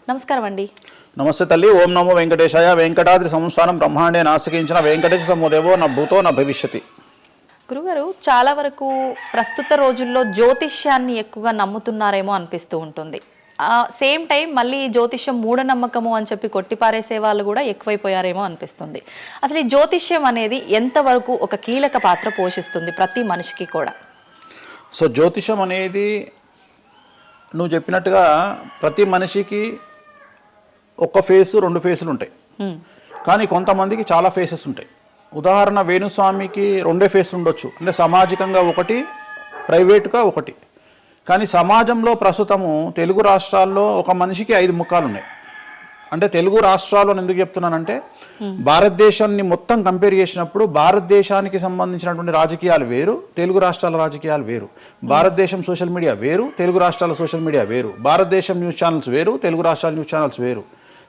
నమస్కారం అండి. నమస్తే తల్లి. ఓం నమో వెంకటేశాయ. వెంకటాద్రి సంస్థానం బ్రహ్మాండే నాసికించిన వెంకటేశ సమోదేవో నా భూతో నా భవిష్యతి. గురుగారు, చాలా వరకు ప్రస్తుత రోజుల్లో జ్యోతిష్యాన్ని ఎక్కువగా నమ్ముతున్నారేమో అనిపిస్తూ ఉంటుంది. సేమ్ టైం మళ్ళీ జ్యోతిష్యం మూఢనమ్మకము అని చెప్పి కొట్టిపారేసే వాళ్ళు కూడా ఎక్కువైపోయారేమో అనిపిస్తుంది. అసలు ఈ జ్యోతిష్యం అనేది ఎంతవరకు ఒక కీలక పాత్ర పోషిస్తుంది ప్రతి మనిషికి కూడా? సో జ్యోతిషం అనేది నువ్వు చెప్పినట్టుగా ప్రతి మనిషికి ఒక ఫేసు 2 ఫేసులు ఉంటాయి, కానీ కొంతమందికి చాలా ఫేసెస్ ఉంటాయి. ఉదాహరణ వేణుస్వామికి 2 ఫేసులు ఉండొచ్చు. అంటే సామాజికంగా ఒకటి, ప్రైవేట్గా ఒకటి. కానీ సమాజంలో ప్రస్తుతము తెలుగు రాష్ట్రాల్లో ఒక మనిషికి 5 ముఖాలు ఉన్నాయి. అంటే తెలుగు రాష్ట్రాల్లో ఎందుకు చెప్తున్నానంటే భారతదేశాన్ని మొత్తం కంపేర్ చేసినప్పుడు భారతదేశానికి సంబంధించినటువంటి రాజకీయాలు వేరు, తెలుగు రాష్ట్రాల రాజకీయాలు వేరు. భారతదేశం సోషల్ మీడియా వేరు, తెలుగు రాష్ట్రాల సోషల్ మీడియా వేరు. భారతదేశం న్యూస్ ఛానల్స్ వేరు, తెలుగు రాష్ట్రాల న్యూస్ ఛానల్స్ వేరు.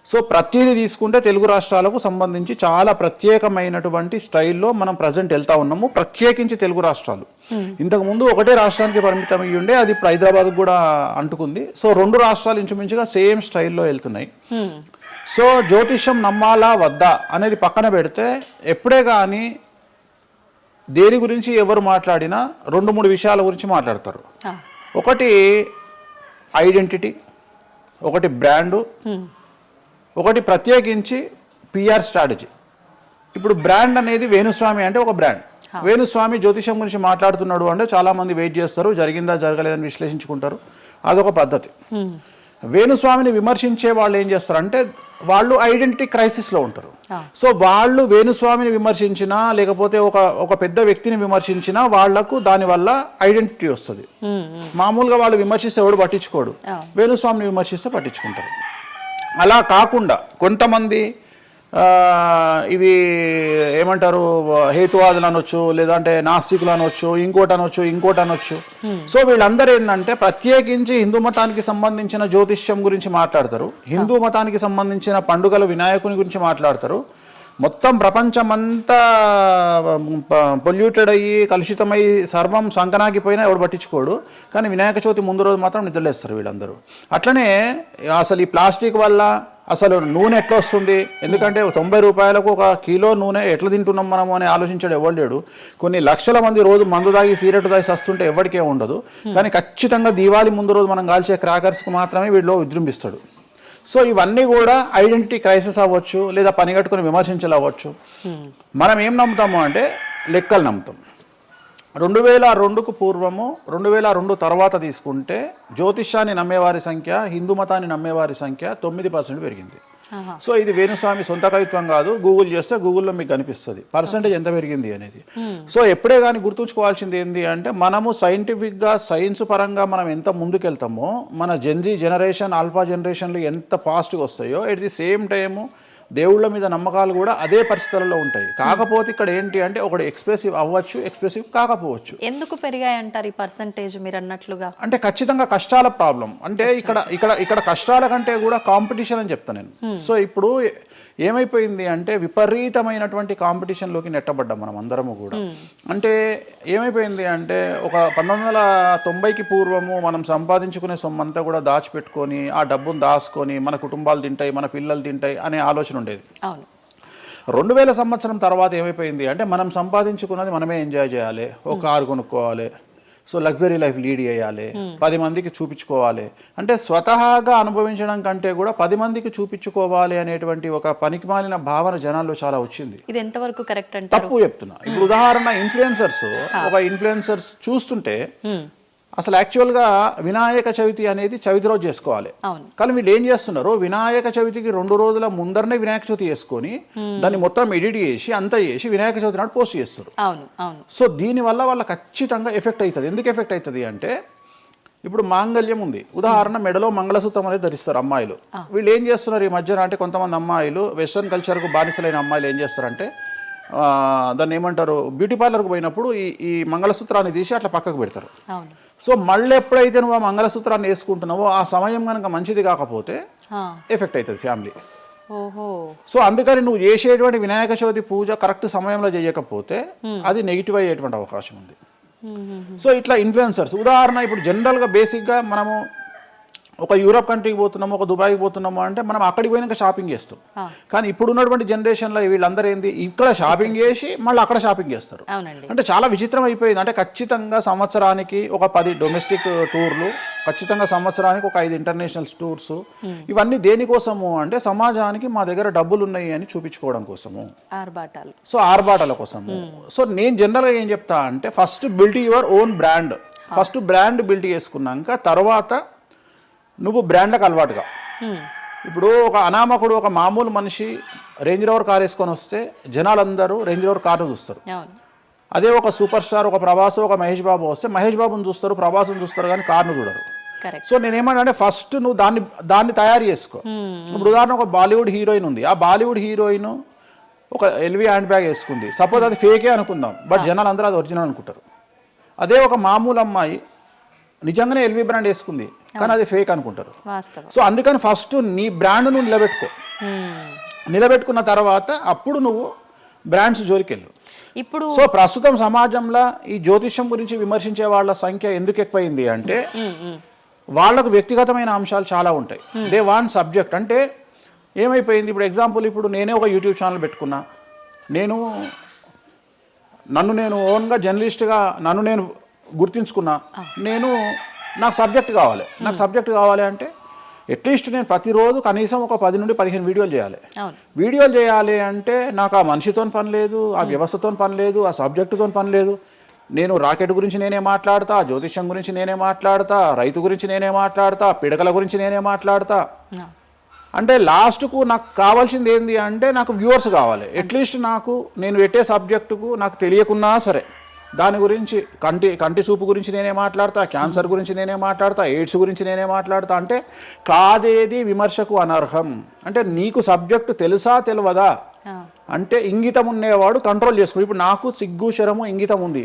సో ప్రతిదీ తీసుకుంటే తెలుగు రాష్ట్రాలకు సంబంధించి చాలా ప్రత్యేకమైనటువంటి స్టైల్లో మనం ప్రజెంట్ వెళ్తా ఉన్నాము. ప్రత్యేకించి తెలుగు రాష్ట్రాలు ఇంతకుముందు ఒకటే రాష్ట్రానికి పరిమితం అయ్యి ఉండే, అది ఇప్పుడు హైదరాబాద్కు కూడా అంటుకుంది. సో 2 రాష్ట్రాలు ఇంచుమించుగా సేమ్ స్టైల్లో వెళ్తున్నాయి. సో జ్యోతిష్యం నమ్మాలా వద్దా అనేది పక్కన పెడితే, ఎప్పుడే కానీ దేని గురించి ఎవరు మాట్లాడినా 2-3 విషయాల గురించి మాట్లాడతారు. ఒకటి ఐడెంటిటీ, ఒకటి బ్రాండు, ఒకటి ప్రత్యేకించి పిఆర్ స్ట్రాటజీ. ఇప్పుడు బ్రాండ్ అనేది వేణుస్వామి అంటే ఒక బ్రాండ్. వేణుస్వామి జ్యోతిషం గురించి మాట్లాడుతున్నాడు అంటే చాలామంది వెయిట్ చేస్తారు, జరిగిందా జరగలేదని విశ్లేషించుకుంటారు. అదొక పద్ధతి. వేణుస్వామిని విమర్శించే వాళ్ళు ఏం చేస్తారు అంటే వాళ్ళు ఐడెంటిటీ క్రైసిస్లో ఉంటారు. సో వాళ్ళు వేణుస్వామిని విమర్శించినా లేకపోతే ఒక పెద్ద వ్యక్తిని విమర్శించినా వాళ్లకు దానివల్ల ఐడెంటిటీ వస్తుంది. మామూలుగా వాళ్ళు విమర్శిస్తే ఎవడు పట్టించుకోడు, వేణుస్వామిని విమర్శిస్తే పట్టించుకుంటారు. అలా కాకుండా కొంతమంది ఇది ఏమంటారు, హేతువాదులు అనొచ్చు, లేదంటే నాస్తికులు అనొచ్చు, ఇంకోటి అనొచ్చు. సో వీళ్ళందరూ ఏంటంటే ప్రత్యేకించి హిందూ మతానికి సంబంధించిన జ్యోతిష్యం గురించి మాట్లాడతారు, హిందూ మతానికి సంబంధించిన పండుగలు వినాయకుని గురించి మాట్లాడతారు. మొత్తం ప్రపంచమంతా పొల్యూటెడ్ అయ్యి కలుషితమై సర్వం సంకనాగిపోయినా ఎవడు పట్టించుకోడు, కానీ వినాయక చవితి ముందు రోజు మాత్రం నిద్రలేస్తారు వీళ్ళందరూ. అట్లనే అసలు ఈ ప్లాస్టిక్ వల్ల అసలు నూనె ఎట్లా వస్తుంది, ఎందుకంటే 90 రూపాయలకు 1 కిలో నూనె ఎట్లా తింటున్నాం మనము అని ఆలోచించాడు ఎవరు లేడు. కొన్ని లక్షల మంది రోజు మందు తాగి సిగరెట్ తాగి వస్తుంటే ఎవరికే ఉండదు, కానీ ఖచ్చితంగా దీవాళి ముందు రోజు మనం కాల్చే క్రాకర్స్కు మాత్రమే వీళ్ళు విజృంభిస్తాడు. సో ఇవన్నీ కూడా ఐడెంటిటీ క్రైసిస్ అవ్వచ్చు, లేదా పని కట్టుకుని విమర్శించాలి అవ్వచ్చు. మనం ఏం నమ్ముతాము అంటే లెక్కలు నమ్ముతాం. 2002కు పూర్వము 2002 తర్వాత తీసుకుంటే జ్యోతిష్యాన్ని నమ్మేవారి సంఖ్య, హిందూ మతాన్ని నమ్మేవారి సంఖ్య 9% పెరిగింది. సో ఇది వేణుస్వామి సొంత కవిత్వం కాదు, గూగుల్ చేస్తే గూగుల్లో మీకు కనిపిస్తుంది పర్సెంటేజ్ ఎంత పెరిగింది అనేది. సో ఎప్పుడే కానీ గుర్తుంచుకోవాల్సింది ఏంటి అంటే మనము సైంటిఫిక్గా సైన్స్ పరంగా మనం ఎంత ముందుకెళ్తామో మన జెన్జీ జనరేషన్, ఆల్ఫా జనరేషన్లు ఎంత ఫాస్ట్గా వస్తాయో ఎట్ ది సేమ్ టైము దేవుళ్ళ మీద నమ్మకాలు కూడా అదే పరిస్థితులలో ఉంటాయి. కాకపోతే ఇక్కడ ఏంటి అంటే ఒకటి ఎక్స్ప్రెసివ్ అవ్వచ్చు, ఎక్స్ప్రెసివ్ కాకపోవచ్చు. ఎందుకు పెరిగాయి అంటారు ఈ పర్సంటేజ్ మీరు అన్నట్లుగా? అంటే ఖచ్చితంగా కష్టాల ప్రాబ్లం. అంటే ఇక్కడ కష్టాల కంటే కూడా కాంపిటీషన్ అని చెప్తాను నేను. సో ఇప్పుడు ఏమైపోయింది అంటే విపరీతమైనటువంటి కాంపిటీషన్లోకి నెట్టబడ్డాం మనం అందరము కూడా. అంటే ఏమైపోయింది అంటే ఒక 1990కి పూర్వము మనం సంపాదించుకునే సొమ్మంతా కూడా దాచిపెట్టుకొని ఆ డబ్బును దాచుకొని మన కుటుంబాలు తింటాయి, మన పిల్లలు తింటాయి అనే ఆలోచన ఉండేది. 2000 సంవత్సరం తర్వాత ఏమైపోయింది అంటే మనం సంపాదించుకున్నది మనమే ఎంజాయ్ చేయాలి, ఒక కారు కొనుక్కోవాలి, సో లగ్జరీ లైఫ్ లీడ్ చేయాలి, 10 మందికి చూపించుకోవాలి. అంటే స్వతహాగా అనుభవించడం కంటే కూడా 10 మందికి చూపించుకోవాలి అనేటువంటి ఒక పనికిమాలిన భావన జనాల్లో చాలా వచ్చింది. ఇది ఎంతవరకు కరెక్ట్ అంటే? తప్పు చెప్తున్నా. ఇప్పుడు ఉదాహరణ ఒక ఇన్ఫ్లుయెన్సర్స్ చూస్తుంటే అసలు యాక్చువల్గా వినాయక చవితి అనేది చవితి రోజు చేసుకోవాలి, కానీ వీళ్ళు ఏం చేస్తున్నారు, వినాయక చవితికి 2 రోజుల ముందరనే వినాయక చవితి చేసుకొని దాన్ని మొత్తం ఎడిట్ చేసి అంతా చేసి వినాయక చవితి నాడు పోస్ట్ చేస్తారు. సో దీనివల్ల వాళ్ళ ఖచ్చితంగా ఎఫెక్ట్ అవుతుంది. ఎందుకు ఎఫెక్ట్ అవుతుంది అంటే ఇప్పుడు మాంగళ్యం ఉంది, ఉదాహరణ మెడలో మంగళసూత్రం అనేది ధరిస్తారు అమ్మాయిలు. వీళ్ళు ఏం చేస్తున్నారు ఈ మధ్యన అంటే కొంతమంది అమ్మాయిలు వెస్ట్రన్ కల్చర్కు బానిసలైన అమ్మాయిలు ఏం చేస్తారంటే దాన్ని ఏమంటారు, బ్యూటీ పార్లర్కి పోయినప్పుడు ఈ మంగళసూత్రాన్ని తీసి అట్లా పక్కకు పెడతారు. సో మళ్ళీ ఎప్పుడైతే నువ్వు ఆ మంగళసూత్రాన్ని వేసుకుంటున్నావో ఆ సమయం కనుక మంచిది కాకపోతే ఎఫెక్ట్ అవుతుంది ఫ్యామిలీ. సో అందుకని నువ్వు చేసేటువంటి వినాయక చవితి పూజ కరెక్ట్ సమయంలో చేయకపోతే అది నెగిటివ్ అయ్యేటువంటి అవకాశం ఉంది. సో ఇట్లా ఇన్ఫ్లుయెన్సర్స్ ఉదాహరణ ఇప్పుడు జనరల్గా బేసిక్గా మనము ఒక యూరోప్ కంట్రీకి పోతున్నాము, ఒక దుబాయ్కి పోతున్నాము అంటే మనం అక్కడికి పోయినాక షాపింగ్ చేస్తాం. కానీ ఇప్పుడు ఉన్నటువంటి జనరేషన్లో వీళ్ళందరూ ఏంది, ఇక్కడ షాపింగ్ చేసి మళ్ళీ అక్కడ షాపింగ్ చేస్తారు. అంటే చాలా విచిత్రం అయిపోయింది. అంటే ఖచ్చితంగా సంవత్సరానికి ఒక 10 డొమెస్టిక్ టూర్లు, ఖచ్చితంగా సంవత్సరానికి ఒక 5 ఇంటర్నేషనల్ టూర్స్. ఇవన్నీ దేనికోసము అంటే సమాజానికి మా దగ్గర డబ్బులు ఉన్నాయి అని చూపించుకోవడం కోసము, ఆర్భాటాల కోసము. సో నేను జనరల్గా ఏం చెప్తా అంటే first build your own brand. First brand build చేసుకున్నాక తర్వాత నువ్వు బ్రాండ్కి అలవాటుగా. ఇప్పుడు ఒక అనామకుడు, ఒక మామూలు మనిషి రేంజ్ రోవర్ కార్ వేసుకొని వస్తే జనాలందరూ రేంజ్ రోవర్ కార్ను చూస్తారు. అదే ఒక సూపర్ స్టార్, ఒక ప్రభాస్, ఒక మహేష్ బాబు వస్తే మహేష్ బాబుని చూస్తారు, ప్రభాస్ని చూస్తారు, కానీ కార్ను చూడరు. సో నేనేమంటే ఫస్ట్ నువ్వు దాన్ని తయారు చేసుకో. ఇప్పుడు ఉదాహరణ ఒక బాలీవుడ్ హీరోయిన్ ఉంది, ఆ బాలీవుడ్ హీరోయిన్ ఒక ఎల్వి హ్యాండ్ బ్యాగ్ వేసుకుంది, సపోజ్ అది ఫేకే అనుకుందాం, బట్ జనాలు అందరూ అది ఒరిజినల్ అనుకుంటారు. అదే ఒక మామూలు అమ్మాయి నిజంగానే ఎల్వి బ్రాండ్ వేసుకుంది, కానీ అది ఫేక్ అనుకుంటారు. సో అందుకని ఫస్ట్ నీ బ్రాండ్ నువ్వు నిలబెట్టుకున్న తర్వాత అప్పుడు నువ్వు బ్రాండ్స్ జోలికి వెళ్ళు. ఇప్పుడు సో ప్రస్తుతం సమాజంలో ఈ జ్యోతిష్యం గురించి విమర్శించే వాళ్ళ సంఖ్య ఎందుకు ఎక్కువైంది అంటే వాళ్ళకు వ్యక్తిగతమైన అంశాలు చాలా ఉంటాయి. They want subject. అంటే ఏమైపోయింది, ఇప్పుడు ఎగ్జాంపుల్, ఇప్పుడు నేనే ఒక యూట్యూబ్ ఛానల్ పెట్టుకున్నా, నన్ను నేను ఓన్గా జర్నలిస్ట్గా నన్ను నేను గుర్తించుకున్నా, నాకు సబ్జెక్ట్ కావాలి అంటే అట్లీస్ట్ నేను ప్రతిరోజు కనీసం ఒక 10 నుండి 15 వీడియోలు చేయాలి అంటే నాకు ఆ మనిషితో పని లేదు, ఆ వ్యవస్థతో పని లేదు, ఆ సబ్జెక్టుతో పని లేదు. నేను రాకెట్ గురించి నేనే మాట్లాడతా, జ్యోతిష్యం గురించి నేనే మాట్లాడతా, రైతు గురించి నేనే మాట్లాడతా, పిడకల గురించి నేనే మాట్లాడతా. అంటే లాస్ట్కు నాకు కావాల్సింది ఏంది అంటే నాకు వ్యూవర్స్ కావాలి. అట్లీస్ట్ నేను పెట్టే సబ్జెక్టుకు నాకు తెలియకున్నా సరే దాని గురించి కంటి చూపు గురించి నేనే మాట్లాడతా, క్యాన్సర్ గురించి నేనే మాట్లాడతా, ఎయిడ్స్ గురించి నేనే మాట్లాడతా. అంటే కాదేది విమర్శకు అనర్హం. అంటే నీకు సబ్జెక్టు తెలుసా తెలియదా అంటే ఇంగితం ఉండేవాడు కంట్రోల్ చేసుకో. ఇప్పుడు నాకు సిగ్గు శరము ఇంగితం ఉంది.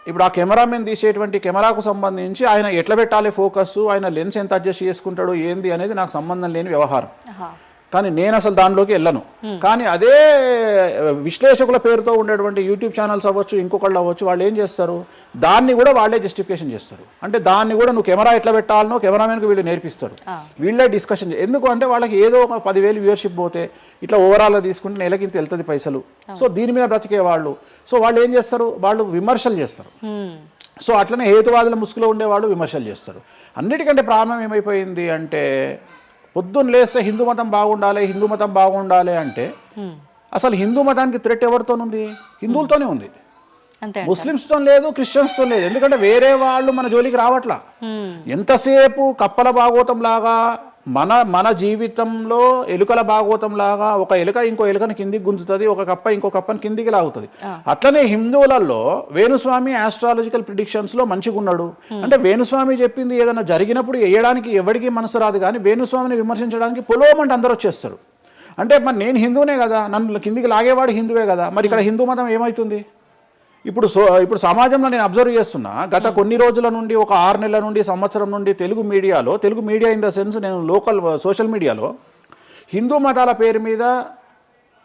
ఇప్పుడు ఆ కెమెరామెన్ తీసేటువంటి కెమెరాకు సంబంధించి ఆయన ఎట్లా పెట్టాలి ఫోకస్, ఆయన లెన్స్ ఎంత అడ్జస్ట్ చేసుకుంటాడు ఏంది అనేది నాకు సంబంధం లేని వ్యవహారం. కానీ నేను అసలు దానిలోకి వెళ్ళను. కానీ అదే విశ్లేషకుల పేరుతో ఉండేటువంటి యూట్యూబ్ ఛానల్స్ అవ్వచ్చు, ఇంకొకళ్ళు అవ్వచ్చు, వాళ్ళు ఏం చేస్తారు, దాన్ని కూడా వాళ్ళే జస్టిఫికేషన్ చేస్తారు. అంటే దాన్ని కూడా నువ్వు కెమెరా ఎట్లా పెట్టాలనో కెమెరామెన్కి వీళ్ళు నేర్పిస్తారు, వీళ్ళే డిస్కషన్. ఎందుకు అంటే వాళ్ళకి ఏదో ఒక 10,000 వ్యూవర్షిప్ పోతే ఇట్లా ఓవరాల్గా తీసుకుంటే నెలకి ఇంత వెళ్తుంది పైసలు. సో దీని మీద బ్రతికే వాళ్ళు, సో వాళ్ళు ఏం చేస్తారు, వాళ్ళు విమర్శలు చేస్తారు. సో అట్లనే హేతువాదుల ముసుగులో ఉండేవాళ్ళు విమర్శలు చేస్తారు. అన్నిటికంటే ప్రాబ్లం ఏమైపోయింది అంటే పొద్దున్న లేస్తే హిందూ మతం బాగుండాలి అంటే అసలు హిందూ మతానికి థ్రెట్ ఎవరితోనుంది? హిందువులతోనే ఉంది, ముస్లిమ్స్తో లేదు, క్రిస్టియన్స్తో లేదు. ఎందుకంటే వేరే వాళ్ళు మన జోలికి రావట్లా. ఎంతసేపు కప్పల భాగవతం లాగా మన జీవితంలో ఎలుకల భాగవతం లాగా ఒక ఎలుక ఇంకో ఎలుకని కిందికి గుంజుతుంది, ఒక కప్ప ఇంకో కప్పని కిందికి లాగుతుంది. అట్లనే హిందువులలో వేణుస్వామి ఆస్ట్రాలజికల్ ప్రిడిక్షన్స్ లో మంచిగా ఉన్నాడు అంటే వేణుస్వామి చెప్పింది ఏదైనా జరిగినప్పుడు వేయడానికి ఎవరికి మనసు రాదు, కానీ వేణుస్వామిని విమర్శించడానికి పొలోమంటే అందరూ వచ్చేస్తారు. అంటే మరి నేను హిందువునే కదా, నన్ను కిందికి లాగేవాడు హిందువే కదా, మరి ఇక్కడ హిందూ మతం ఏమవుతుంది? ఇప్పుడు సమాజంలో నేను అబ్జర్వ్ చేస్తున్నా, గత కొన్ని రోజుల నుండి, ఒక 6 నెలల నుండి, సంవత్సరం నుండి Telugu media in the sense నేను లోకల్ సోషల్ మీడియాలో హిందూ మతాల పేరు మీద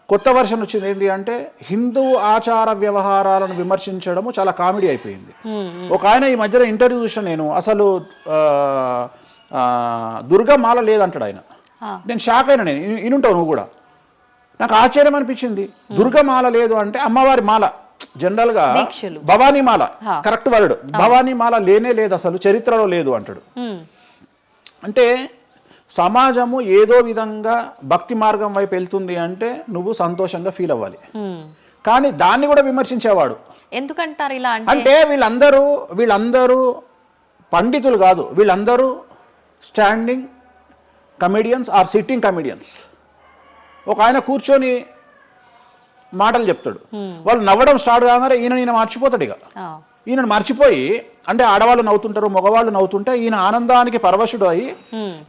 కొత్త వర్షన్ వచ్చింది. ఏంటి అంటే హిందూ ఆచార వ్యవహారాలను విమర్శించడము చాలా కామెడీ అయిపోయింది. ఒక ఆయన ఈ మధ్యలో ఇంటర్వ్యూ చూసిన నేను, అసలు దుర్గమాల లేదంటాడు ఆయన. నేను షాక్ అయినా, నేను ఇనుంటావు నువ్వు కూడా. నాకు ఆశ్చర్యం అనిపించింది. దుర్గమాల లేదు అంటే అమ్మవారి మాల, జనరల్ గా భవానీ మాల కరెక్ట్ వర్డ్, భవానీ మాల లేనే లేదు, అసలు చరిత్రలో లేదు అంటాడు. అంటే సమాజము ఏదో విధంగా భక్తి మార్గం వైపు వెళ్తుంది అంటే నువ్వు సంతోషంగా ఫీల్ అవ్వాలి, కానీ దాన్ని కూడా విమర్శించేవాడు ఎందుకంటారు ఇలా అంటే వీళ్ళందరూ పండితులు కాదు, వీళ్ళందరూ standing comedians or sitting comedians. ఒక ఆయన కూర్చొని మాటలు చెప్తాడు, వాళ్ళు నవ్వడం స్టార్ట్ కాగానే ఈయన మర్చిపోతాడు. ఇక ఈయన మర్చిపోయి, అంటే ఆడవాళ్ళు నవ్వుతుంటారు, మగవాళ్ళు నవ్వుతుంటే ఈయన ఆనందానికి పరవశుడు అయ్యి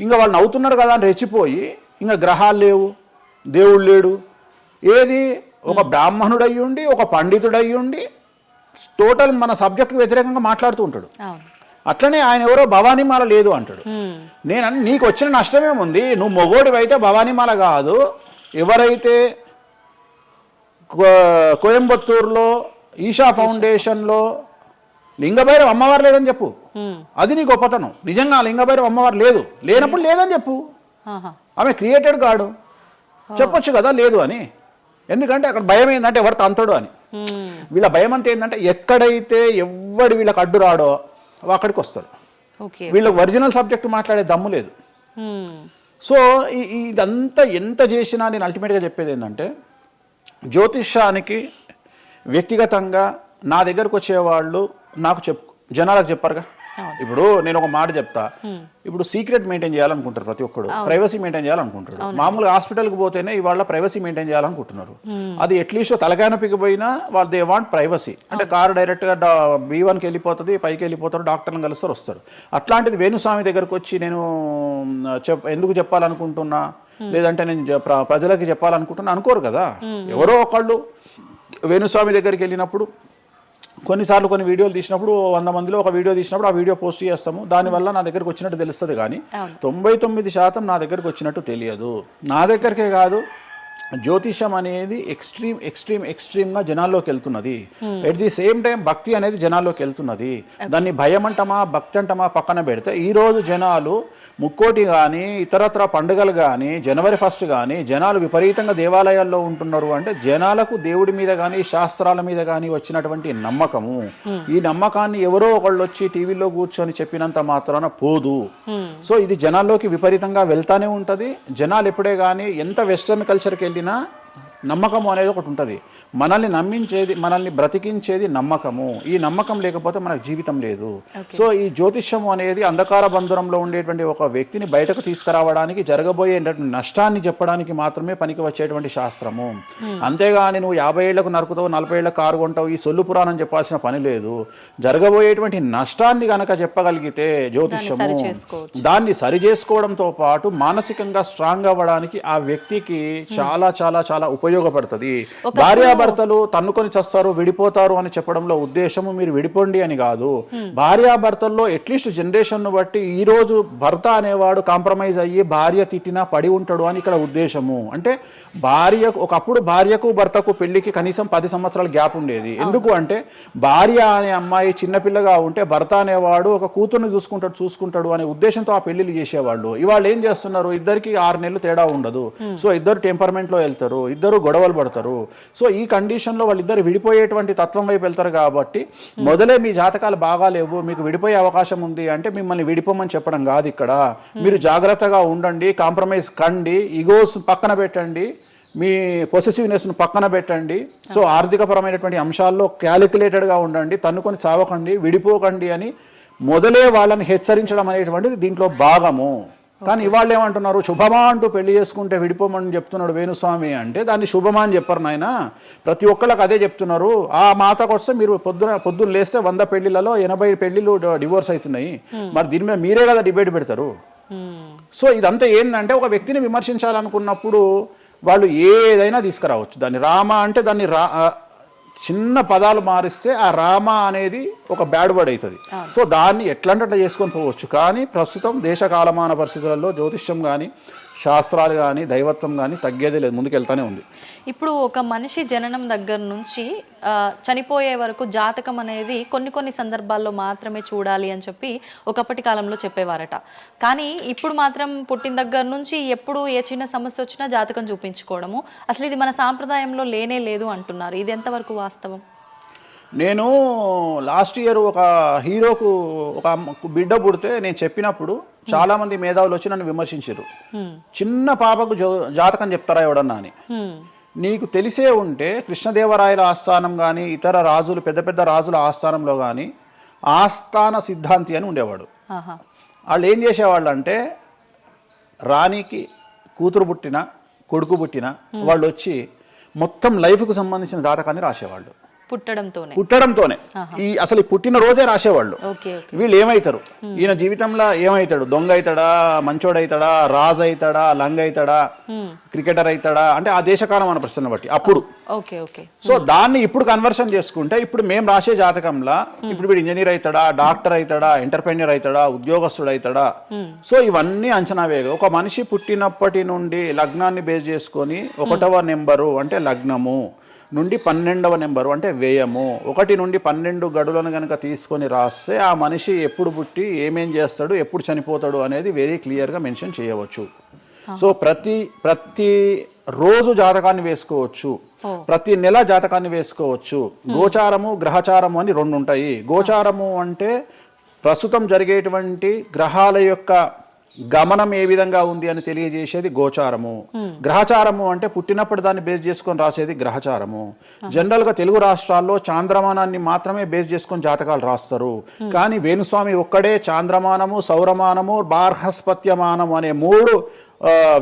ఇంకా వాళ్ళు నవ్వుతున్నారు కదా అని రెచ్చిపోయి ఇంకా గ్రహాలు లేవు, దేవుడు లేడు, ఏది ఒక బ్రాహ్మణుడయ్యుండి ఒక పండితుడయ్యుండి టోటల్ మన సబ్జెక్టుకు వ్యతిరేకంగా మాట్లాడుతూ ఉంటాడు. అట్లనే ఆయన ఎవరో భవానీమాల లేదు అంటాడు. నేను నీకు వచ్చిన నష్టమేముంది, నువ్వు మొగోడివైతే భవానీమాల కాదు, ఎవరైతే కోయంబత్తూరులో ఈషా ఫౌండేషన్లో లింగభైరవ అమ్మవారు లేదని చెప్పు, అది నీ గొప్పతనం. నిజంగా లింగభైరవ అమ్మవారు లేనప్పుడు లేదని చెప్పు. ఆమె క్రియేటెడ్ గాడు, చెప్పొచ్చు కదా లేదు అని. ఎందుకంటే అక్కడ భయం ఏంటంటే ఎవరు తంతడు అని. వీళ్ళ భయం అంటే ఏంటంటే ఎక్కడైతే ఎవడు వీళ్ళకి అడ్డు రాడో అక్కడికి వస్తారు. వీళ్ళకి ఒరిజినల్ సబ్జెక్ట్ మాట్లాడే దమ్ము లేదు. సో ఇదంతా ఎంత చేసినా నేను అల్టిమేట్గా చెప్పేది ఏంటంటే, జ్యోతిష్యానికి వ్యక్తిగతంగా నా దగ్గరకు వచ్చేవాళ్ళు నాకు జనాలకు చెప్పారుగా. ఇప్పుడు నేను ఒక మాట చెప్తా, ఇప్పుడు సీక్రెట్ మెయింటైన్ చేయాలనుకుంటారు ప్రతి ఒక్కడు, ప్రైవసీ మెయింటైన్ చేయాలనుకుంటారు. మామూలుగా హాస్పిటల్కి పోతేనే ఇవాళ ప్రైవసీ మెయింటైన్ చేయాలనుకుంటున్నారు. అది అట్లీస్ట్ తలకాయనొప్పికి పోయినా వాళ్ళు దే వాంట్ ప్రైవసీ. అంటే కారు డైరెక్ట్గా B1కి వెళ్ళిపోతుంది, పైకి వెళ్ళిపోతారు, డాక్టర్ని కలుస్తారు, వస్తారు. అట్లాంటిది వేణుస్వామి దగ్గరకు వచ్చి నేను ఎందుకు చెప్పాలనుకుంటున్నా, లేదంటే నేను ప్రజలకి చెప్పాలనుకుంటున్నా అనుకోరు కదా. ఎవరో ఒకళ్ళు వేణుస్వామి దగ్గరికి వెళ్ళినప్పుడు కొన్నిసార్లు కొన్ని వీడియోలు తీసినప్పుడు 100 మందిలో ఒక వీడియో తీసినప్పుడు ఆ వీడియో పోస్ట్ చేస్తాము, దానివల్ల నా దగ్గరకు వచ్చినట్టు తెలుస్తుంది. కానీ 99% నా దగ్గరకు వచ్చినట్టు తెలియదు. నా దగ్గరికే కాదు, జ్యోతిషం అనేది ఎక్స్ట్రీమ్గా జనాల్లోకి వెళ్తున్నది. ఎట్ ది సేమ్ టైం భక్తి అనేది జనాల్లోకి వెళ్తున్నది. దాన్ని భయం అంటమా భక్తి అంటమా పక్కన పెడితే ఈరోజు జనాలు ముక్కోటి కానీ ఇతరత్ర పండుగలు కానీ జనవరి 1 కానీ జనాలు విపరీతంగా దేవాలయాల్లో ఉంటున్నారు. అంటే జనాలకు దేవుడి మీద కానీ శాస్త్రాల మీద కానీ వచ్చినటువంటి నమ్మకము, ఈ నమ్మకాన్ని ఎవరో ఒకళ్ళు వచ్చి టీవీలో కూర్చొని చెప్పినంత మాత్రాన పోదు. సో ఇది జనాల్లోకి విపరీతంగా వెళ్తానే ఉంటుంది. జనాలు ఎప్పుడే కానీ ఎంత వెస్టర్న్ కల్చర్కి వెళ్ళినా నమ్మకము అనేది ఒకటి ఉంటుంది. మనల్ని నమ్మించేది, మనల్ని బ్రతికించేది నమ్మకము. ఈ నమ్మకం లేకపోతే మనకు జీవితం లేదు. సో ఈ జ్యోతిష్యము అనేది అంధకార బంధురంలో ఉండేటువంటి ఒక వ్యక్తిని బయటకు తీసుకురావడానికి, జరగబోయే నష్టాన్ని చెప్పడానికి మాత్రమే పనికి వచ్చేటువంటి శాస్త్రము. అంతేగాని నువ్వు 50 ఏళ్లకు నరుకుతావు, 40 ఏళ్లకు కారు కొంటావు, ఈ సొల్లు పురాణం చెప్పాల్సిన పని లేదు. జరగబోయేటువంటి నష్టాన్ని గనక చెప్పగలిగితే జ్యోతిష్యము దాన్ని సరి చేసుకోవడంతో పాటు మానసికంగా స్ట్రాంగ్ అవ్వడానికి ఆ వ్యక్తికి చాలా చాలా చాలా ఉపయోగపడుతుంది. భార్యాభర్తలు తన్నుకొని చస్తారు, విడిపోతారు అని చెప్పడంలో ఉద్దేశము మీరు విడిపోండి అని కాదు. భార్యాభర్తల్లో అట్లీస్ట్ జనరేషన్ బట్టి ఈ రోజు భర్త అనేవాడు కాంప్రమైజ్ అయ్యి భార్య తిట్టినా పడి ఉంటాడు అని ఇక్కడ ఉద్దేశము. అంటే ఒకప్పుడు భార్యకు భర్తకు పెళ్లికి కనీసం 10 సంవత్సరాల గ్యాప్ ఉండేది. ఎందుకు అంటే భార్య అనే అమ్మాయి చిన్నపిల్లగా ఉంటే భర్త అనేవాడు ఒక కూతుర్ని చూసుకుంటాడు అనే ఉద్దేశంతో ఆ పెళ్లిళ్ళు చేసేవాళ్ళు. ఇవాళ ఏం చేస్తున్నారు, ఇద్దరికి 6 నెలలు తేడా ఉండదు. సో ఇద్దరు టెంపర్మెంట్ లో వెళ్తారు, ఇద్దరు గొడవలు పడతారు. సో ఈ కండిషన్లో వాళ్ళిద్దరు విడిపోయేటువంటి తత్వం వైపు వెళ్తారు. కాబట్టి మొదలే మీ జాతకాలు బాగాలేవు, మీకు విడిపోయే అవకాశం ఉంది అంటే మిమ్మల్ని విడిపోమని చెప్పడం కాదు. ఇక్కడ మీరు జాగ్రత్తగా ఉండండి, కాంప్రమైజ్ కండి, ఈగోస్ పక్కన పెట్టండి, మీ పొసెసివ్నెస్ను పక్కన పెట్టండి. సో ఆర్థికపరమైనటువంటి అంశాల్లో క్యాలిక్యులేటెడ్గా ఉండండి, తన్నుకొని చావకండి, విడిపోకండి అని మొదలే వాళ్ళని హెచ్చరించడం అనేటువంటిది దీంట్లో భాగము. కానీ ఇవాళ ఏమంటున్నారు, శుభమా అంటూ పెళ్లి చేసుకుంటే విడిపోమని చెప్తున్నాడు వేణుస్వామి అంటే దాన్ని శుభమా అని చెప్పరు నాయన. ప్రతి ఒక్కళ్ళకి అదే చెప్తున్నారు. ఆ మాతకు వస్తే మీరు పొద్దున్న లేస్తే 100 పెళ్లిలలో 80 పెళ్లిళ్ళు డివోర్స్ అవుతున్నాయి. మరి దీని మీద మీరే కదా డిబేట్ పెడతారు. సో ఇదంతా ఏంటంటే ఒక వ్యక్తిని విమర్శించాలనుకున్నప్పుడు వాళ్ళు ఏదైనా తీసుకురావచ్చు. దాన్ని రామ అంటే దాన్ని చిన్న పదాలు మారిస్తే ఆ రామ అనేది ఒక బ్యాడ్ వర్డ్ అవుతుంది. సో దాన్ని ఎట్లంటే చేసుకొని పోవచ్చు. కానీ ప్రస్తుతం దేశ కాలమాన పరిస్థితులలో జ్యోతిష్యం కానీ శాస్త్రాలు కానీ దైవత్వం కానీ తగ్గేదే లేదు, ముందుకెళ్తానే ఉంది. ఇప్పుడు ఒక మనిషి జననం దగ్గర నుంచి చనిపోయే వరకు జాతకం అనేది కొన్ని సందర్భాల్లో మాత్రమే చూడాలి అని చెప్పి ఒకప్పటి కాలంలో చెప్పేవారట. కానీ ఇప్పుడు మాత్రం పుట్టిన దగ్గర నుంచి ఎప్పుడు ఏ చిన్న సమస్య వచ్చినా జాతకం చూపించుకోవడము, అసలు ఇది మన సాంప్రదాయంలో లేనే లేదు అంటున్నారు. ఇది ఎంతవరకు వాస్తవం? నేను లాస్ట్ ఇయర్ ఒక హీరోకు ఒక బిడ్డ పుడితే నేను చెప్పినప్పుడు చాలా మంది మేధావులు వచ్చి నన్ను విమర్శించారు. చిన్న పాపకు జాతకం చెప్తారా ఎవడన్నా అని. నీకు తెలిసే ఉంటే కృష్ణదేవరాయల ఆస్థానం కానీ ఇతర రాజులు పెద్ద రాజుల ఆస్థానంలో కానీ ఆస్థాన సిద్ధాంతి అని ఉండేవాడు. వాళ్ళు ఏం చేసేవాళ్ళు అంటే రాణికి కూతురు పుట్టిన కొడుకు పుట్టిన వాళ్ళు వచ్చి మొత్తం లైఫ్కు సంబంధించిన జాతకాన్ని రాసేవాళ్ళు. పుట్టడంతోనే ఈ అసలు పుట్టిన రోజే రాసేవాళ్ళు. వీళ్ళు ఏమైతారు, ఈయన జీవితంలో ఏమైతాడు, దొంగ అవుతాడా, మంచోడైతాడా, రాజు అవుతాడా, లంగ అవుతాడా, క్రికెటర్ అవుతాడా అంటే ఆ దేశకాలం మన ప్రశ్న బట్టి అప్పుడు. సో దాన్ని ఇప్పుడు కన్వర్షన్ చేసుకుంటే ఇప్పుడు మేము రాసే జాతకంలో ఇప్పుడు వీడు ఇంజనీర్ అవుతాడా, డాక్టర్ అవుతాడా, ఎంటర్ప్రెన్యూర్ అవుతాడా, ఉద్యోగస్తుడు అవుతాడా. సో ఇవన్నీ అంచనా వేగ ఒక మనిషి పుట్టినప్పటి నుండి లగ్నాన్ని బేస్ చేసుకొని 1వ నెంబరు అంటే లగ్నము, నుండి 12వ నెంబరు అంటే వ్యయము 1 నుండి 12 గడులను కనుక తీసుకొని రాస్తే ఆ మనిషి ఎప్పుడు పుట్టి ఏమేం చేస్తాడు ఎప్పుడు చనిపోతాడు అనేది వెరీ క్లియర్గా మెన్షన్ చేయవచ్చు. సో ప్రతి రోజు జాతకాన్ని వేసుకోవచ్చు, ప్రతి నెల జాతకాన్ని వేసుకోవచ్చు. గోచారము గ్రహచారము అని 2 ఉంటాయి. గోచారము అంటే ప్రస్తుతం జరిగేటువంటి గ్రహాల యొక్క గమనం ఏ విధంగా ఉంది అని తెలియజేసేది గోచారము. గ్రహచారము అంటే పుట్టినప్పుడు దాన్ని బేస్ చేసుకొని రాసేది గ్రహచారము. జనరల్ గా తెలుగు రాష్ట్రాల్లో చాంద్రమానాన్ని మాత్రమే బేస్ చేసుకొని జాతకాలు రాస్తారు. కానీ వేణుస్వామి ఒక్కడే చాంద్రమానము, సౌరమానము, బార్హస్పత్యమానము అనే 3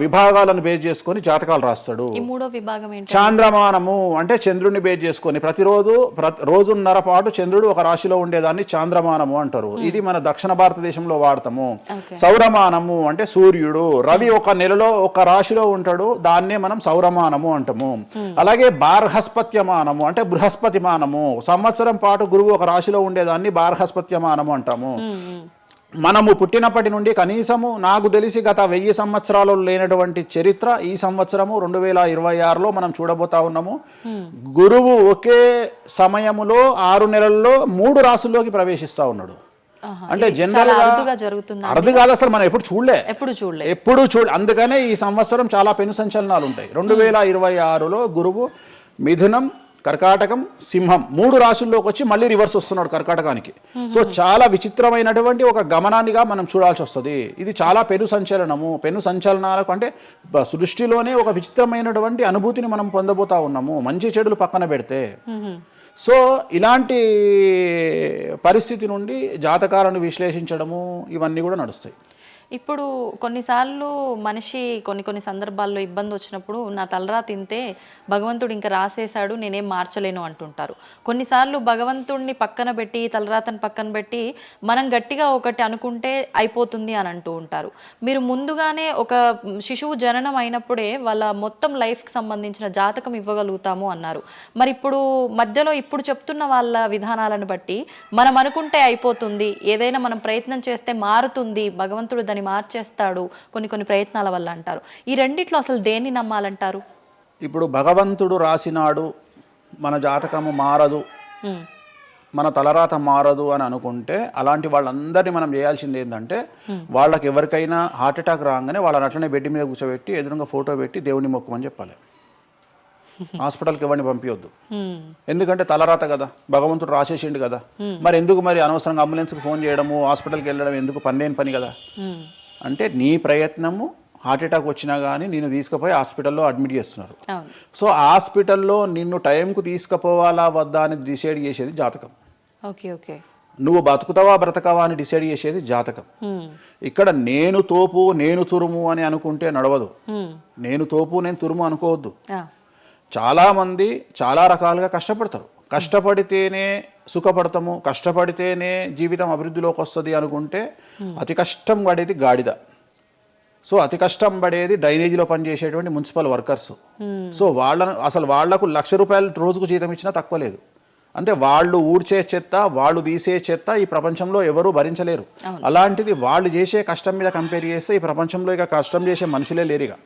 విభాగాలను బేస్ చేసుకొని జాతకాలు రాస్తాడు. ఈ మూడో విభాగం ఏంటి? చాంద్రమానము అంటే చంద్రుడిని బేస్ చేసుకొని రోజున్నర పాటు చంద్రుడు ఒక రాశిలో ఉండేదాన్ని చాంద్రమానము అంటారు. ఇది మన దక్షిణ భారతదేశంలో వాడతాము. సౌరమానము అంటే సూర్యుడు, రవి ఒక నెలలో ఒక రాశిలో ఉంటాడు, దాన్నే మనం సౌరమానము అంటాము. అలాగే బార్హస్పత్యమానము అంటే బృహస్పతిమానము, సంవత్సరం పాటు గురువు ఒక రాశిలో ఉండేదాన్ని బార్హస్పత్యమానము అంటాము. మనము పుట్టినప్పటి నుండి కనీసము నాకు తెలిసి గత 1000 సంవత్సరాలు లేనటువంటి చరిత్ర ఈ సంవత్సరము 2026లో మనం చూడబోతా ఉన్నాము. గురువు ఒకే సమయములో 6 నెలల్లో 3 రాసుల్లోకి ప్రవేశిస్తా ఉన్నాడు. అంటే జనరల్ అరుదు కాదు, అసలు మనం ఎప్పుడు చూడలే. అందుకనే ఈ సంవత్సరం చాలా పెను సంచలనాలు ఉంటాయి. 2026లో గురువు మిథునం, కర్కాటకం, సింహం 3 రాశుల్లోకి వచ్చి మళ్ళీ రివర్స్ వస్తున్నాడు కర్కాటకానికి. సో చాలా విచిత్రమైనటువంటి ఒక గమనాన్నిగా మనం చూడాల్సి వస్తుంది. ఇది చాలా పెను సంచలనాలకు అంటే సృష్టిలోనే ఒక విచిత్రమైనటువంటి అనుభూతిని మనం పొందబోతా ఉన్నాము, మంచి చెడులు పక్కన పెడితే. సో ఇలాంటి పరిస్థితి నుండి జాతకాలను విశ్లేషించడము ఇవన్నీ కూడా నడుస్తాయి. ఇప్పుడు కొన్నిసార్లు మనిషి కొన్ని సందర్భాల్లో ఇబ్బంది వచ్చినప్పుడు నా తలరా తింటే భగవంతుడు ఇంకా రాసేశాడు, నేనేం మార్చలేను అంటుంటారు. కొన్నిసార్లు భగవంతుడిని పక్కన పెట్టి తలరాతను పక్కన పెట్టి మనం గట్టిగా ఒకటి అనుకుంటే అయిపోతుంది అని అంటూ ఉంటారు. మీరు ముందుగానే ఒక శిశువు జననం అయినప్పుడే వాళ్ళ మొత్తం లైఫ్కి సంబంధించిన జాతకం ఇవ్వగలుగుతాము అన్నారు. మరి మధ్యలో చెప్తున్న వాళ్ళ విధానాలను బట్టి మనం అనుకుంటే అయిపోతుంది, ఏదైనా మనం ప్రయత్నం చేస్తే మారుతుంది, భగవంతుడు దాన్ని మార్చేస్తాడు కొన్ని ప్రయత్నాల వల్ల అంటారు. ఈ రెండిట్లో అసలు దేన్ని నమ్మాలంటారు? ఇప్పుడు భగవంతుడు రాసినాడు మన జాతకము మారదు, మన తలరాత మారదు అని అనుకుంటే అలాంటి వాళ్ళందరినీ మనం చేయాల్సింది ఏంటంటే వాళ్ళకి ఎవరికైనా హార్ట్ అటాక్ రాగానే వాళ్ళని అట్లనే బెడ్ మీద కూర్చోబెట్టి ఎదురుగా ఫోటో పెట్టి దేవుని మొక్కుమని చెప్పాలి. హాస్పిటల్కి ఎవరిని పంపించొద్దు. ఎందుకంటే తలరాత కదా, భగవంతుడు రాసేసిండు కదా. మరి ఎందుకు అనవసరంగా అంబులెన్స్కి ఫోన్ చేయడము, హాస్పిటల్కి వెళ్ళడం ఎందుకు? పనిలేని పని కదా. అంటే నీ ప్రయత్నము హార్ట్ అటాక్ వచ్చినా కానీ నిన్ను తీసుకుపోయి హాస్పిటల్లో అడ్మిట్ చేస్తున్నారు. సో హాస్పిటల్లో నిన్ను టైంకు తీసుకుపోవాలా వద్దా అని డిసైడ్ చేసేది జాతకం. నువ్వు బతుకుతావా బ్రతకవా అని డిసైడ్ చేసేది జాతకం. ఇక్కడ నేను తోపు నేను తురుము అని అనుకుంటే నడవదు. నేను తోపు నేను తురుము అనుకోవద్దు. చాలా మంది చాలా రకాలుగా కష్టపడతారు. కష్టపడితేనే సుఖపడతాము, కష్టపడితేనే జీవితం అభివృద్ధిలోకి వస్తుంది అనుకుంటే అతి కష్టం పడేది గాడిద. సో అతి కష్టం పడేది డ్రైనేజీలో పనిచేసేటువంటి మున్సిపల్ వర్కర్స్. సో వాళ్లకు ₹1,00,000 రోజుకు జీతం ఇచ్చినా తక్కువ లేదు. అంటే వాళ్ళు ఊడ్చే చెత్త, వాళ్ళు తీసే చెత్త ఈ ప్రపంచంలో ఎవరూ భరించలేరు. అలాంటిది వాళ్ళు చేసే కష్టం మీద కంపేర్ చేస్తే ఈ ప్రపంచంలో ఇక కష్టం చేసే మనుషులే లేరుగా.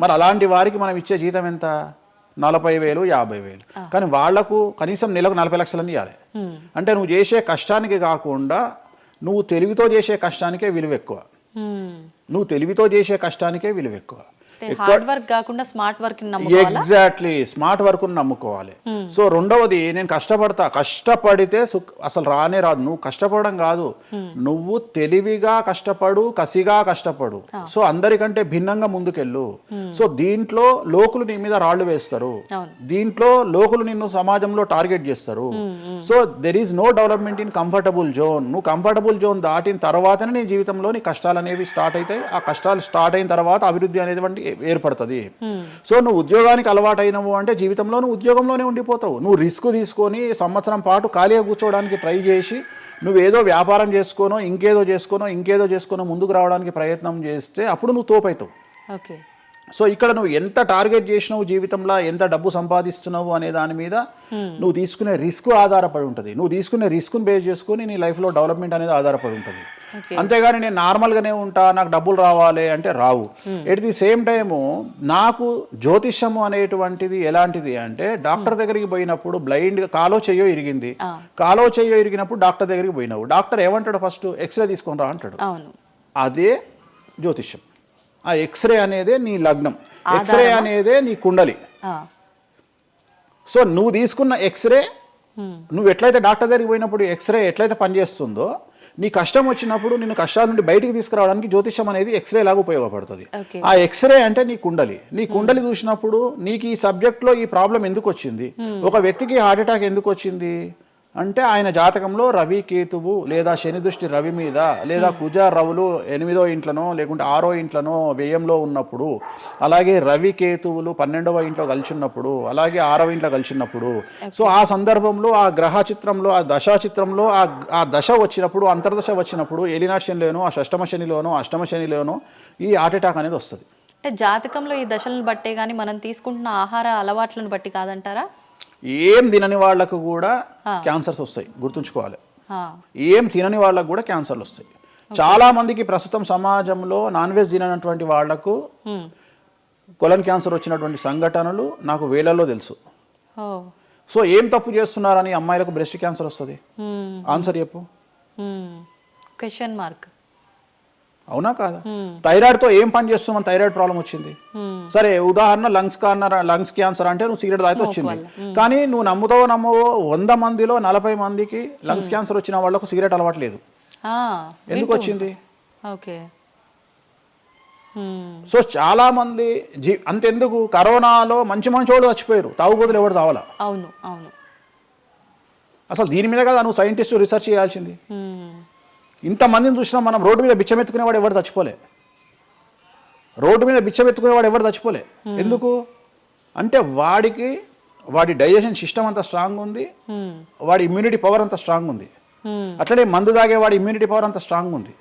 మరి అలాంటి వారికి మనం ఇచ్చే జీతం ఎంత? 40,000, 50,000. కానీ వాళ్లకు కనీసం నెలకు 40 లక్షలని ఇవ్వాలి. అంటే నువ్వు చేసే కష్టానికి కాకుండా నువ్వు తెలివితో చేసే కష్టానికే విలువ ఎక్కువ. ఎగ్జాక్ట్లీ, స్మార్ట్ వర్క్ నమ్ముకోవాలి. సో రెండవది, నేను కష్టపడితే అసలు రానే రాదు. నువ్వు కష్టపడడం కాదు, నువ్వు తెలివిగా కష్టపడు, కసిగా కష్టపడు. సో అందరికంటే భిన్నంగా ముందుకెళ్ళు. సో దీంట్లో లోకులు నీ మీద రాళ్లు వేస్తారు, దీంట్లో లోకులు నిన్ను సమాజంలో టార్గెట్ చేస్తారు. So there is no development in comfortable zone. నువ్వు కంఫర్టబుల్ జోన్ దాటిన తర్వాతనే నీ జీవితంలో నీ కష్టాలు అనేవి స్టార్ట్ అవుతాయి. ఆ కష్టాలు స్టార్ట్ అయిన తర్వాత అభివృద్ధి అనేది ఏర్పడుతుంది. సో నువ్వు ఉద్యోగానికి అలవాటు అయినవు అంటే జీవితంలో నువ్వు ఉద్యోగంలోనే ఉండిపోతావు. నువ్వు రిస్క్ తీసుకొని సంవత్సరం పాటు ఖాళీగా కూర్చోవడానికి ట్రై చేసి నువ్వేదో వ్యాపారం చేసుకోనో ఇంకేదో చేసుకోనో ముందుకు రావడానికి ప్రయత్నం చేస్తే అప్పుడు నువ్వు తోపవుతావు. సో ఇక్కడ నువ్వు ఎంత టార్గెట్ చేసినావు జీవితంలో, ఎంత డబ్బు సంపాదిస్తున్నావు అనే దాని మీద నువ్వు తీసుకునే రిస్క్ ఆధారపడి ఉంటుంది. నువ్వు తీసుకునే రిస్క్ను బేస్ చేసుకుని నీ లైఫ్లో డెవలప్మెంట్ అనేది ఆధారపడి ఉంటుంది. అంతేగాని నేను నార్మల్గానే ఉంటా, నాకు డబ్బులు రావాలి అంటే రావు. ఎట్ ది సేమ్ టైము నాకు జ్యోతిష్యము అనేటువంటిది ఎలాంటిది అంటే, డాక్టర్ దగ్గరికి పోయినప్పుడు బ్లైండ్గా కాలో చెయ్యో ఇరిగింది, కాలో చెయ్యో ఇరిగినప్పుడు డాక్టర్ దగ్గరికి పోయినావు, డాక్టర్ ఏమంటాడు, ఫస్ట్ ఎక్స్రే తీసుకొని రా అంటాడు. అదే జ్యోతిష్యం. ఆ ఎక్స్రే అనేదే నీ లగ్నం, ఎక్స్రే అనేదే నీ కుండలి. సో నువ్వు తీసుకున్న ఎక్స్రే, నువ్వు ఎట్లయితే డాక్టర్ దగ్గరికి పోయినప్పుడు ఎక్స్రే ఎట్లయితే పనిచేస్తుందో, నీ కష్టం వచ్చినప్పుడు నిన్ను కష్టాల నుండి బయటికి తీసుకురావడానికి జ్యోతిష్యం అనేది ఎక్స్రే లాగా ఉపయోగపడుతుంది. ఆ ఎక్స్రే అంటే నీ కుండలి. నీ కుండలి చూసినప్పుడు నీకు ఈ సబ్జెక్ట్లో ఈ ప్రాబ్లం ఎందుకు వచ్చింది, ఒక వ్యక్తికి హార్ట్ అటాక్ ఎందుకు వచ్చింది అంటే ఆయన జాతకంలో రవి కేతువు లేదా శని దృష్టి రవి మీద, లేదా కుజ రవులు 8వ ఇంట్లోనో లేకుంటే 6వ ఇంట్లోనో వ్యయంలో ఉన్నప్పుడు, అలాగే రవి కేతువులు 12వ ఇంట్లో కలిసినప్పుడు, అలాగే 6వ ఇంట్లో కలిసినప్పుడు, సో ఆ సందర్భంలో ఆ గ్రహ చిత్రంలో, ఆ దశా చిత్రంలో ఆ దశ వచ్చినప్పుడు, అంతర్దశ వచ్చినప్పుడు, ఏలినాటి శనిలోనో, ఆ షష్టమ శనిలోనో, అష్టమ శనిలోనో ఈ హార్ట్ అటాక్ అనేది వస్తుంది. అంటే జాతకంలో ఈ దశలను బట్టే కానీ మనం తీసుకుంటున్న ఆహార అలవాట్లను బట్టి కాదంటారా? ఏం తినని వాళ్లకు కూడా క్యాన్సర్స్ వస్తాయి, గుర్తుంచుకోవాలి. ఏం తినని వాళ్ళకు కూడా క్యాన్సర్లు వస్తాయి. చాలా మందికి ప్రస్తుతం సమాజంలో నాన్ వెజ్ తిననటువంటి వాళ్లకు కొలన్ క్యాన్సర్ వచ్చినటువంటి సంఘటనలు నాకు వేలల్లో తెలుసు. సో ఏం తప్పు చేస్తున్నారని అమ్మాయిలకు బ్రెస్ట్ క్యాన్సర్ వస్తుంది? ఆన్సర్ చెప్పు. Question mark. అవునా కాదా? థైరాయిడ్తో ఏం పని చేస్తున్నాం, థైరాయిడ్ ప్రాబ్లం వచ్చింది. సరే ఉదాహరణ లంగ్స్ క్యాన్సర్ అంటే నువ్వు సిగరెట్ తాగితే వచ్చింది. కానీ నువ్వు నమ్మవో 100 మందిలో 40 మందికి లంగ్స్ క్యాన్సర్ వచ్చిన వాళ్ళకు సిగరెట్ అలవాటు లేదు. ఎందుకు వచ్చింది? సో చాలా మంది అంతెందుకు, కరోనాలో మంచి వాళ్ళు చచ్చిపోయారు, తాగుబోతులు ఎవరు తావాలా? అవును అవును. అసలు దీని మీద కదా నువ్వు సైంటిస్ట్ రీసెర్చ్ చేయాల్సింది. ఇంతమందిని చూసినా మనం రోడ్డు మీద బిచ్చమెత్తుకునేవాడు ఎవరు చచ్చిపోలే. రోడ్డు మీద బిచ్చమెత్తుకునేవాడు ఎవరు చచ్చిపోలే. ఎందుకు అంటే వాడి డైజెషన్ సిస్టమ్ అంత స్ట్రాంగ్ ఉంది, వాడి ఇమ్యూనిటీ పవర్ అంత స్ట్రాంగ్ ఉంది. అట్లనే మందు తాగేవాడి ఇమ్యూనిటీ పవర్ అంత స్ట్రాంగ్ ఉంది.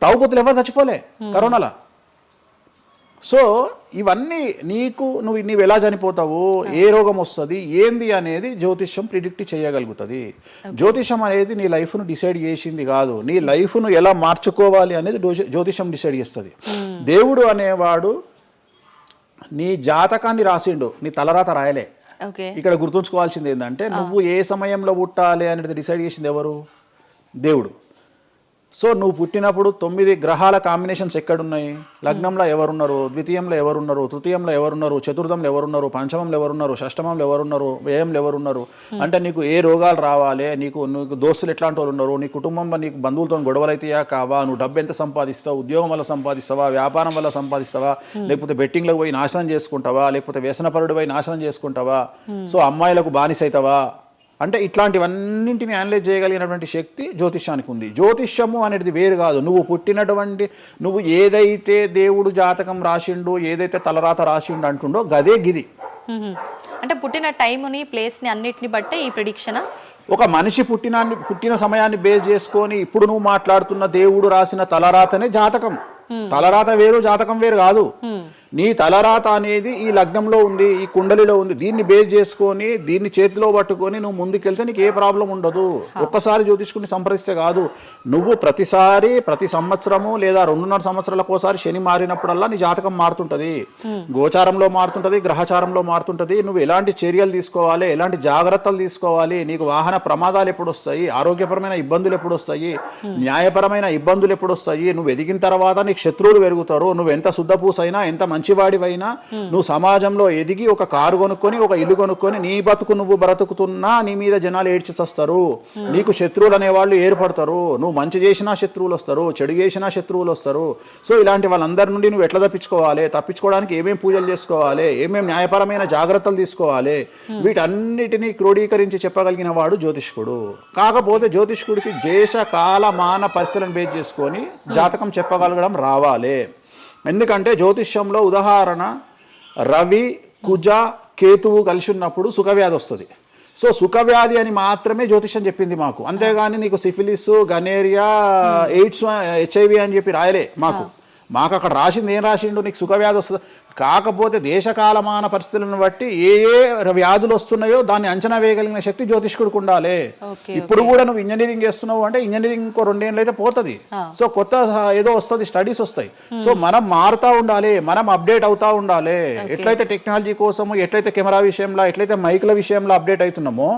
తాగుబోతులు ఎవరు చచ్చిపోలే కరోనాలో. సో ఇవన్నీ నువ్వు ఎలా చనిపోతావు, ఏ రోగం వస్తుంది, ఏంది అనేది జ్యోతిష్యం ప్రిడిక్ట్ చేయగలుగుతుంది. జ్యోతిష్యం అనేది నీ లైఫ్ను డిసైడ్ చేసింది కాదు, నీ లైఫ్ను ఎలా మార్చుకోవాలి అనేది జ్యోతిష్యం డిసైడ్ చేస్తుంది. దేవుడు అనేవాడు నీ జాతకాన్ని రాసిండు, నీ తలరాత రాయలే. ఇక్కడ గుర్తుంచుకోవాల్సింది ఏంటంటే, నువ్వు ఏ సమయంలో పుట్టాలి అనేది డిసైడ్ చేసింది ఎవరు? దేవుడు. సో నువ్వు పుట్టినప్పుడు 9 గ్రహాల కాంబినేషన్స్ ఎక్కడున్నాయి? లగ్నంలో ఎవరున్నారు, ద్వితీయంలో ఎవరున్నారు, తృతీయంలో ఎవరున్నారు, చతుర్థంలో ఎవరున్నారు, పంచమంలో ఎవరున్నారు, షష్టమంలో ఎవరున్నారు, వ్యయంలో ఎవరున్నారు. అంటే నీకు ఏ రోగాలు రావాలి, నీకు దోస్తులు ఎట్లాంటి వాళ్ళు ఉన్నారు, నీ కుటుంబంలో నీకు బంధువులతో గొడవలు అయితేయా కావా, నువ్వు డబ్బు ఎంత సంపాదిస్తావు, ఉద్యోగం వల్ల సంపాదిస్తావా, వ్యాపారం వల్ల సంపాదిస్తావా, లేకపోతే బెట్టింగ్లకు పోయి నాశనం చేసుకుంటావా, లేకపోతే వ్యసనపరుడు పోయి నాశనం చేసుకుంటావా, సో అమ్మాయిలకు బానిసైతావా, అంటే ఇట్లాంటివన్నింటిని అనలైజ్ చేయగలిగినటువంటి శక్తి జ్యోతిష్యానికి ఉంది. జ్యోతిష్యము అనేది వేరు కాదు. నువ్వు ఏదైతే దేవుడు జాతకం రాసిండు, ఏదైతే తలరాత రాసిండు అంటుండో గదే గిది. అంటే పుట్టిన టైంని, ప్లేస్ని అన్నిటిని బట్టే ఈ ప్రిడిక్షన్. ఒక మనిషి పుట్టిన సమయాన్ని బేస్ చేసుకొని ఇప్పుడు నువ్వు మాట్లాడుతున్న దేవుడు రాసిన తలరాతనే జాతకం. తలరాత వేరు, జాతకం వేరు కాదు. నీ తలరాత అనేది ఈ లగ్నంలో ఉంది, ఈ కుండలిలో ఉంది. దీన్ని బేస్ చేసుకొని, దీన్ని చేతిలో పట్టుకొని నువ్వు ముందుకెళ్తే నీకు ఏ ప్రాబ్లం ఉండదు. ఒక్కసారి జ్యోతిష్కుని సంప్రదిస్తే కాదు, నువ్వు ప్రతి సంవత్సరము లేదా 2.5 సంవత్సరాలకు ఒకసారి శని మారినప్పుడల్లా నీ జాతకం మారుతుంటది. గోచారంలో మారుతుంటది, గ్రహచారంలో మారుతుంటది. నువ్వు ఎలాంటి చర్యలు తీసుకోవాలి, ఎలాంటి జాగ్రత్తలు తీసుకోవాలి, నీకు వాహన ప్రమాదాలు ఎప్పుడు వస్తాయి, ఆరోగ్యపరమైన ఇబ్బందులు ఎప్పుడు వస్తాయి, న్యాయపరమైన ఇబ్బందులు ఎప్పుడు వస్తాయి, నువ్వు ఎదిగిన తర్వాత నీకు శత్రువులు పెరుగుతారు. నువ్వు ఎంత శుద్ధపూసైనా, ఎంత మంచివాడివైనా, నువ్వు సమాజంలో ఎదిగి ఒక కారు కొనుక్కొని, ఒక ఇల్లు కొనుక్కొని, నీ బతుకు నువ్వు బ్రతుకుతున్నా నీ మీద జనాలు ఏడ్చి చస్తారు. నీకు శత్రువులు అనేవాళ్ళు ఏర్పడతారు. నువ్వు మంచి చేసినా శత్రువులు వస్తారు, చెడు చేసినా శత్రువులు వస్తారు. సో ఇలాంటి వాళ్ళందరి నుండి నువ్వు ఎట్లా తప్పించుకోవడానికి ఏమేమి పూజలు చేసుకోవాలి, ఏమేమి న్యాయపరమైన జాగ్రత్తలు తీసుకోవాలి, వీటన్నిటినీ క్రోడీకరించి చెప్పగలిగిన వాడు జ్యోతిష్కుడు. కాకపోతే జ్యోతిష్కుడికి దేశ కాల మాన పరిస్థితులను బేస్ చేసుకొని జాతకం చెప్పగలగడం రావాలి. ఎందుకంటే జ్యోతిష్యంలో ఉదాహరణ రవి, కుజ, కేతువు కలిసి ఉన్నప్పుడు సుఖవ్యాధి వస్తుంది. సో సుఖవ్యాధి అని మాత్రమే జ్యోతిష్యం చెప్పింది మాకు. అంతేగాని నీకు సిఫిలిస్, గనేరియా, ఎయిడ్స్, HIV అని చెప్పి రాయలే మాకు. మాకు అక్కడ రాసింది ఏం రాసిండు, నీకు సుఖవ్యాధి వస్తుంది. కాకపోతే దేశకాలమాన పరిస్థితులను బట్టి ఏ వ్యాధులు వస్తున్నాయో దాన్ని అంచనా వేయగలిగిన శక్తి జ్యోతిష్కుడికి ఉండాలి. ఇప్పుడు కూడా నువ్వు ఇంజనీరింగ్ చేస్తున్నావు అంటే ఇంజనీరింగ్ ఇంకో 2 ఏళ్ళు అయితే పోతుంది. సో కొత్త ఏదో వస్తుంది, స్టడీస్ వస్తాయి. సో మనం మారుతూ ఉండాలి, మనం అప్డేట్ అవుతా ఉండాలి. ఎట్లయితే టెక్నాలజీ కోసము, ఎట్లయితే కెమెరా విషయంలో, ఎట్లయితే మైక్ల విషయంలో అప్డేట్ అవుతున్నామో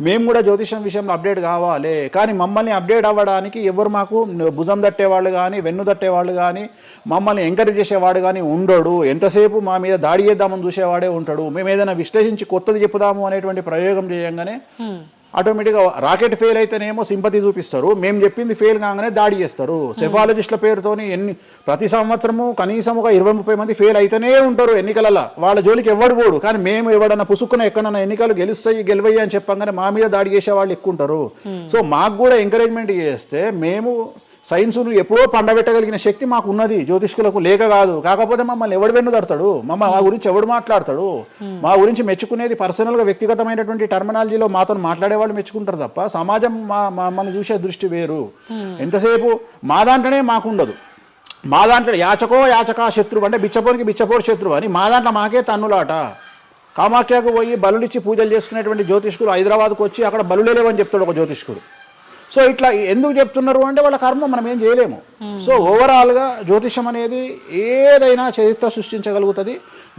మేము కూడా జ్యోతిష్యం విషయంలో అప్డేట్ కావాలి. కానీ మమ్మల్ని అప్డేట్ అవ్వడానికి ఎవరు మాకు భుజం తట్టేవాళ్ళు కానీ, వెన్ను తట్టేవాళ్ళు కానీ, మమ్మల్ని ఎంకరేజ్ చేసేవాడు కానీ ఉండడు. ఎంతసేపు మా మీద దాడి చేద్దామని చూసేవాడే ఉంటాడు. మేము ఏదైనా విశ్లేషించి కొత్తది చెప్పుదాము అనేటువంటి ప్రయోగం చేయంగానే ఆటోమేటిక్గా రాకెట్ ఫెయిల్ అయితేనేమో సింపతి చూపిస్తారు, మేము చెప్పింది ఫెయిల్ కాగానే దాడి చేస్తారు. సెఫాలజిస్టుల పేరుతోని ప్రతి సంవత్సరము కనీసం ఒక 20-30 మంది ఫెయిల్ అయితేనే ఉంటారు ఎన్నికలలో. వాళ్ళ జోలికి ఎవడు పోడు. కానీ మేము ఎవడన్నా పుసుక్కున ఎక్కడన్నా ఎన్నికలు గెలువయ్యి అని చెప్పగానే మా మీద దాడి చేసే వాళ్ళు ఎక్కువ ఉంటారు. సో మాకు కూడా ఎంకరేజ్మెంట్ చేస్తే మేము సైన్స్ను ఎప్పుడో పండబెట్టగలిగిన శక్తి మాకు ఉన్నది, జ్యోతిష్కులకు లేక కాదు. కాకపోతే మమ్మల్ని ఎవడు వెన్నుదడతాడు, మా గురించి ఎవడు మాట్లాడతాడు, మా గురించి మెచ్చుకునేది పర్సనల్గా వ్యక్తిగతమైనటువంటి టర్మినాలజీలో మాతో మాట్లాడే వాళ్ళు మెచ్చుకుంటారు తప్ప సమాజం మమ్మల్ని చూసే దృష్టి వేరు. ఎంతసేపు మా దాంట్లోనే మాకు ఉండదు. మా దాంట్లో యాచకా శత్రువు అంటే బిచ్చపోనికి బిచ్చపోరు శత్రువు అని మా దాంట్లో మాకే తన్నులాట. కామాఖ్యకు పోయి బలులిచ్చి పూజలు చేసుకునేటువంటి జ్యోతిష్కుడు హైదరాబాద్కు వచ్చి అక్కడ బలులే లేవని చెప్తాడు ఒక జ్యోతిష్కుడు. సో ఇట్లా ఎందుకు చెప్తున్నారు అంటే వాళ్ళ కర్మ, మనం ఏం చేయలేము. సో ఓవరాల్గా జ్యోతిష్యం అనేది ఏదైనా చరిత్ర సృష్టించగలుగుతుంది.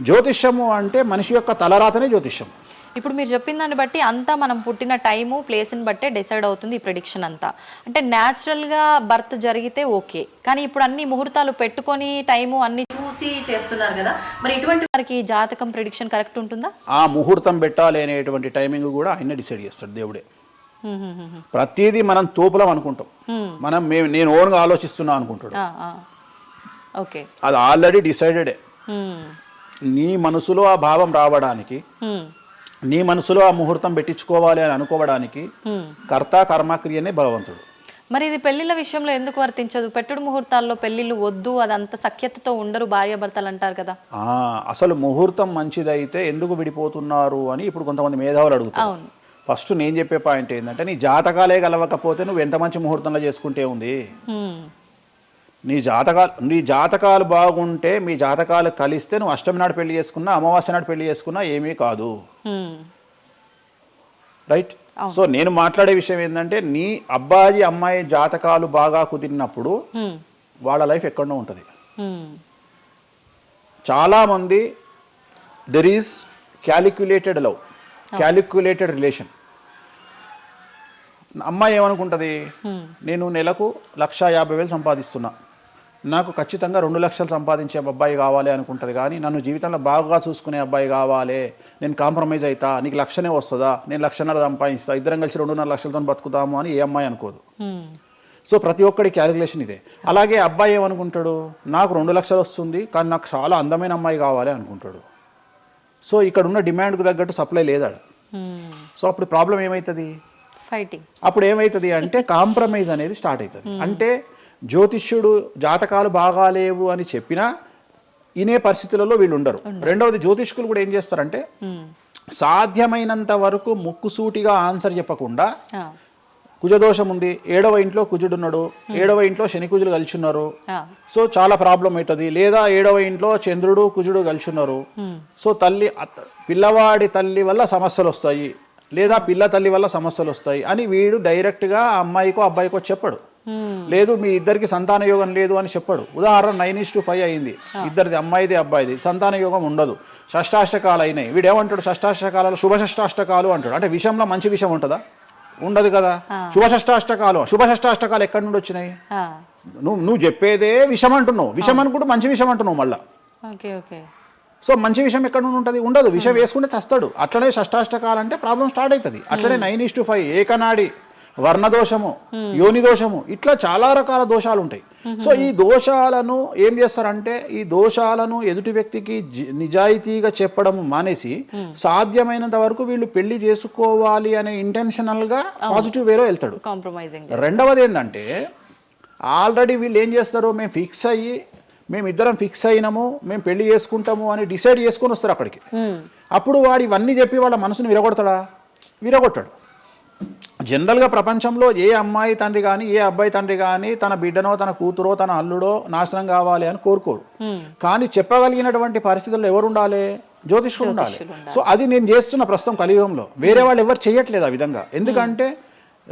జ్యోతిష్యము అంటే మనిషి యొక్క తలరాతనే జ్యోతిష్యం. ఇప్పుడు మీరు చెప్పిన దాన్ని బట్టి అంతా మనం పుట్టిన టైము ప్లేస్ని బట్టే డిసైడ్ అవుతుంది ఈ ప్రిడిక్షన్ అంతా. అంటే న్యాచురల్గా బర్త్ జరిగితే ఓకే, కానీ ఇప్పుడు అన్ని ముహూర్తాలు పెట్టుకొని టైము అన్ని చూసి చేస్తున్నారు కదా, మరి ఇటువంటి వారికి జాతకం ప్రిడిక్షన్ కరెక్ట్ ఉంటుందా? ఆ ముహూర్తం పెట్టాలి అనేటువంటి టైమింగ్ కూడా ఆయన డిసైడ్ చేస్తాడు, దేవుడే. ప్రతిదీ మనం తోపులం అనుకుంటాం, నేను ఓన్గా ఆలోచిస్తున్నా అనుకుంటాడు. ఓకే, అది ఆల్రెడీ డిసైడెడే. నీ మనసులో ఆ భావం రావడానికి, నీ మనసులో ఆ ముహూర్తం పెట్టించుకోవాలి అని అనుకోవడానికి కర్త కర్మక్రియనే భగవంతుడు. మరి ఇది పెళ్లిళ్ళ విషయంలో ఎందుకు వర్తించదు? పెట్టుడు ముహూర్తాల్లో పెళ్లిళ్ళు వద్దు, అదంతా సఖ్యతతో ఉండరు భార్యాభర్తలు అంటారు కదా. అసలు ముహూర్తం మంచిదైతే ఎందుకు విడిపోతున్నారు అని ఇప్పుడు కొంతమంది మేధావులు అడుగుతారు. ఫస్ట్ నేను చెప్పే పాయింట్ ఏంటంటే, నీ జాతకాలే కలవకపోతే నువ్వు ఎంత మంచి ముహూర్తంలో చేసుకుంటే ఉంది. నీ జాతకాలు బాగుంటే, మీ జాతకాలు కలిస్తే నువ్వు అష్టమి నాడు పెళ్లి చేసుకున్నా, అమావాస్య నాడు పెళ్లి చేసుకున్నా ఏమీ కాదు. రైట్? సో నేను మాట్లాడే విషయం ఏంటంటే, నీ అబ్బాయి అమ్మాయి జాతకాలు బాగా కుదిరినప్పుడు వాళ్ళ లైఫ్ ఎక్కడో ఉంటుంది. చాలామంది there is calculated love, calculated relation. అమ్మాయి ఏమనుకుంటుంది, నేను నెలకు 1,50,000 సంపాదిస్తున్నా, నాకు ఖచ్చితంగా 2 లక్షలు సంపాదించే అబ్బాయి కావాలి అనుకుంటుంది. కానీ నన్ను జీవితంలో బాగా చూసుకునే అబ్బాయి కావాలి, నేను కాంప్రమైజ్ అవుతా, నీకు 1,00,000 వస్తుందా, నేను 1,50,000 సంపాదిస్తా, ఇద్దరం కలిసి 2.5 లక్షలతో బతుకుతాము అని ఏ అమ్మాయి అనుకోదు. సో ప్రతి ఒక్కడి క్యాలిక్యులేషన్ ఇదే. అలాగే అబ్బాయి ఏమనుకుంటాడు, నాకు 2 లక్షలు వస్తుంది కానీ నాకు చాలా అందమైన అమ్మాయి కావాలి అనుకుంటాడు. సో ఇక్కడ ఉన్న డిమాండ్కు తగ్గట్టు సప్లై లేదా. సో అప్పుడు ప్రాబ్లం ఏమవుతుంది, ఫైటింగ్. అప్పుడు ఏమవుతుంది అంటే కాంప్రమైజ్ అనేది స్టార్ట్ అవుతుంది. అంటే జ్యోతిష్యుడు జాతకాలు బాగాలేవు అని చెప్పినా ఇనే పరిస్థితులలో వీళ్ళు ఉండరు. రెండవది, జ్యోతిష్కులు కూడా ఏం చేస్తారంటే సాధ్యమైనంత వరకు ముక్కుసూటిగా ఆన్సర్ చెప్పకుండా, కుజదోషం ఉంది, 7వ ఇంట్లో కుజుడున్నాడు, 7వ ఇంట్లో శని కుజులు కలిసి ఉన్నారు, సో చాలా ప్రాబ్లం అవుతుంది. లేదా 7వ ఇంట్లో చంద్రుడు కుజుడు కలిసి ఉన్నారు, సో పిల్లవాడి తల్లి వల్ల సమస్యలు వస్తాయి, లేదా పిల్ల తల్లి వల్ల సమస్యలు వస్తాయి అని వీడు డైరెక్ట్గా అమ్మాయికో అబ్బాయికో చెప్పడు. లేదు మీ ఇద్దరికి సంతాన యోగం లేదు అని చెప్పడు. ఉదాహరణ 9:5 అయింది, ఇద్దరిది అమ్మాయిది అబ్బాయిది, సంతాన యోగం ఉండదు, షష్టాష్టకాలు అయినాయి. వీడు ఏమంటాడు, షష్టాష్టకాలలో శుభ షష్టాష్టకాలు అంటాడు. అంటే విషయంలో మంచి విషయం ఉంటుందా? ఉండదు కదా. శుభ షష్టాష్టకాలు ఎక్కడి నుండి వచ్చినాయి? నువ్వు చెప్పేదే విషం అంటున్నావు, విషం అనుకుంటూ మంచి విషయం అంటున్నావు మళ్ళా. సో మంచి విషయం ఎక్కడ నుండి ఉంటుంది? ఉండదు. విషం వేసుకుంటే చస్తాడు. అట్లనే షష్టాష్టకాలు అంటే ప్రాబ్లం స్టార్ట్ అవుతుంది. అట్లనే 9:5 ఏకనాడి, వర్ణదోషము, యోని దోషము, ఇట్లా చాలా రకాల దోషాలు ఉంటాయి. సో ఈ దోషాలను ఏం చేస్తారంటే, ఈ దోషాలను ఎదుటి వ్యక్తికి నిజాయితీగా చెప్పడం మానేసి సాధ్యమైనంత వరకు వీళ్ళు పెళ్లి చేసుకోవాలి అనే ఇంటెన్షనల్ గా పాజిటివ్ వేలో వెళ్తాడు. రెండవది ఏంటంటే, ఆల్రెడీ వీళ్ళు ఏం చేస్తారు, మేము ఇద్దరం ఫిక్స్ అయినాము, మేము పెళ్లి చేసుకుంటాము అని డిసైడ్ చేసుకొని వస్తారు అక్కడికి. అప్పుడు వాడు ఇవన్నీ చెప్పి వాళ్ళ మనసును విరగొడతాడా? విరగొట్టాడు. జనరల్గా ప్రపంచంలో ఏ అమ్మాయి తండ్రి కానీ ఏ అబ్బాయి తండ్రి కానీ తన బిడ్డనో తన కూతురో తన అల్లుడో నాశనం కావాలి అని కోరుకోరు. కానీ చెప్పగలిగినటువంటి పరిస్థితుల్లో ఎవరు ఉండాలి? జ్యోతిష్కుడు ఉండాలి. సో అది నేను చేస్తున్న ప్రస్తుతం కలియుగంలో. వేరే వాళ్ళు ఎవరు చేయట్లేదు ఆ విధంగా. ఎందుకంటే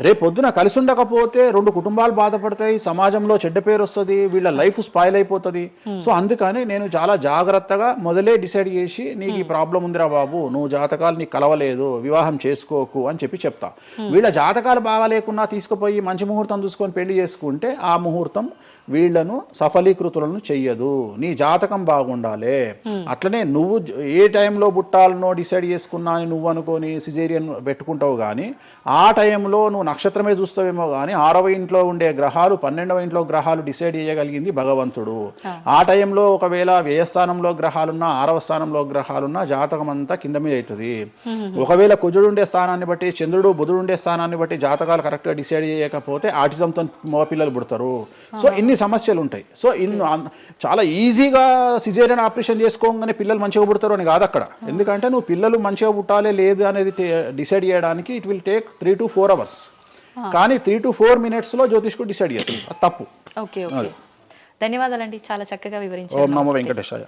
రేపొద్దున కలిసి ఉండకపోతే 2 కుటుంబాలు బాధపడతాయి, సమాజంలో చెడ్డ పేరు వస్తుంది, వీళ్ళ లైఫ్ స్పాయిల్ అయిపోతుంది. సో అందుకని నేను చాలా జాగ్రత్తగా మొదలే డిసైడ్ చేసి నీకు ఈ ప్రాబ్లం ఉందిరా బాబు, నువ్వు జాతకాలు నీకు కలవలేదు, వివాహం చేసుకోకు అని చెప్తా. వీళ్ళ జాతకాలు బాగా లేకున్నా తీసుకుపోయి మంచి ముహూర్తం చూసుకొని పెళ్లి చేసుకుంటే ఆ ముహూర్తం వీళ్లను సఫలీకృతులను చెయ్యదు. నీ జాతకం బాగుండాలి. అట్లనే నువ్వు ఏ టైంలో పుట్టాలనో డిసైడ్ చేసుకున్నా అని నువ్వు అనుకొని సిజేరియన్ పెట్టుకుంటావు, కానీ ఆ టైంలో నువ్వు నక్షత్రమే చూస్తావేమో కానీ 6వ ఇంట్లో ఉండే గ్రహాలు 12వ ఇంట్లో గ్రహాలు డిసైడ్ చేయగలిగింది భగవంతుడు. ఆ టైంలో ఒకవేళ వ్యయస్థానంలో గ్రహాలున్నా 6వ స్థానంలో గ్రహాలున్నా జాతకం అంతా కింద మీద అవుతుంది. ఒకవేళ కుజుడు ఉండే స్థానాన్ని బట్టి, చంద్రుడు బుధుడు ఉండే స్థానాన్ని బట్టి జాతకాలు కరెక్ట్గా డిసైడ్ చేయకపోతే ఆటిజంతో మగపిల్లలు పుడతారు. సో ఇన్ని సమస్యలు ఉంటాయి. సో చాలా ఈజీగా సిజేరియన్ ఆపరేషన్ చేసుకోగానే పిల్లలు మంచిగా పుడతారు అని కాదు అక్కడ. ఎందుకంటే నువ్వు పిల్లలు మంచిగా పుట్టాలి లేదు అనేది డిసైడ్ చేయడానికి it will take 3 to 4 hours. కానీ 3 to 4 minutes లో జ్యోతిష్కుడు డిసైడ్ చేస్తుంది. అది తప్పు. ఓకే, ధన్యవాదాలండి, చాలా చక్కగా వివరించారు. ఓం నమో వెంకటేశాయ.